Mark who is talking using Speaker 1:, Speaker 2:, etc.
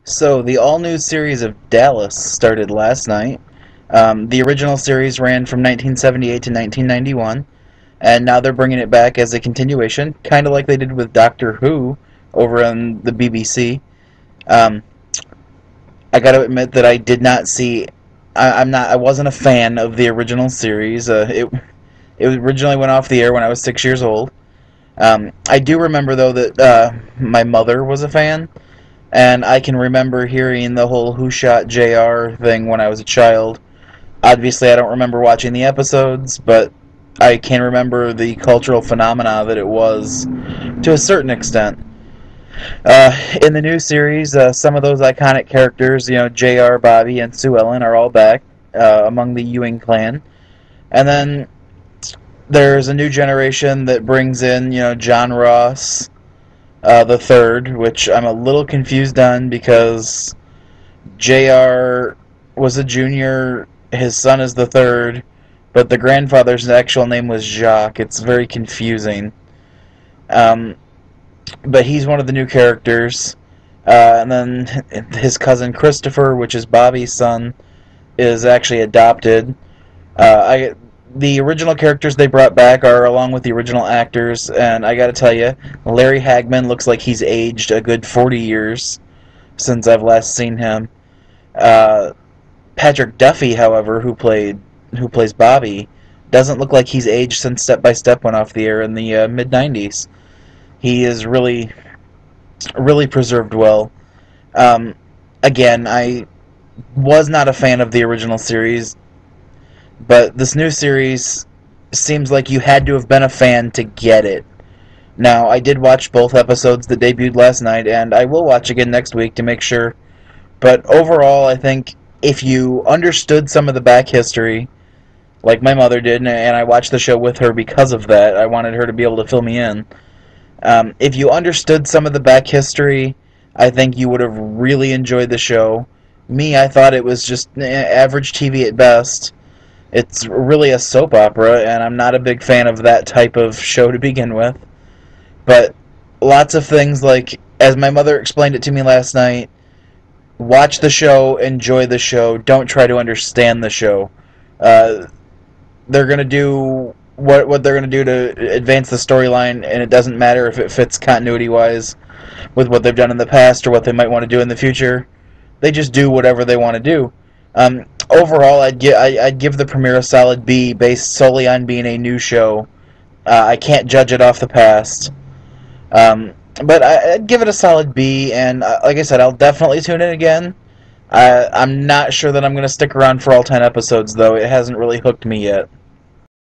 Speaker 1: So, the all-new series of Dallas started last night. The original series ran from 1978 to 1991, and now they're bringing it back as a continuation, kind of like they did with Doctor Who over on the BBC. Um, I got to admit that I did not see. I wasn't a fan of the original series. It originally went off the air when I was 6 years old. I do remember though that my mother was a fan. And I can remember hearing the whole "Who Shot JR" thing when I was a child. Obviously, I don't remember watching the episodes, but I can remember the cultural phenomena that it was to a certain extent. In the new series, some of those iconic characters, JR, Bobby, and Sue Ellen, are all back among the Ewing clan. And then there's a new generation that brings in, John Ross, the third, which I'm a little confused on because JR was a junior, his son is the third, but the grandfather's actual name was Jacques. It's very confusing. But he's one of the new characters. And then his cousin Christopher, which is Bobby's son, is actually adopted. The original characters they brought back are along with the original actors, and I gotta tell you, Larry Hagman looks like he's aged a good 40 years since I've last seen him. Patrick Duffy, however, who plays Bobby, doesn't look like he's aged since Step by Step went off the air in the mid '90s. He is really, really preserved well. Again, I was not a fan of the original series. But this new series seems like you had to have been a fan to get it. Now, I did watch both episodes that debuted last night, and I will watch again next week to make sure. But overall, I think if you understood some of the back history, like my mother did, and I watched the show with her because of that, I wanted her to be able to fill me in. If you understood some of the back history, I think you would have really enjoyed the show. Me, I thought it was just average TV at best. It's really a soap opera, and I'm not a big fan of that type of show to begin with. But lots of things like, as my mother explained it to me last night, watch the show, enjoy the show, don't try to understand the show. They're going to do what they're going to do to advance the storyline, and it doesn't matter if it fits continuity-wise with what they've done in the past or what they might want to do in the future. They just do whatever they want to do. Overall, I'd give the premiere a solid B based solely on being a new show. I can't judge it off the past. But I'd give it a solid B, and like I said, I'll definitely tune in again. I'm not sure that I'm going to stick around for all 10 episodes, though. It hasn't really hooked me yet.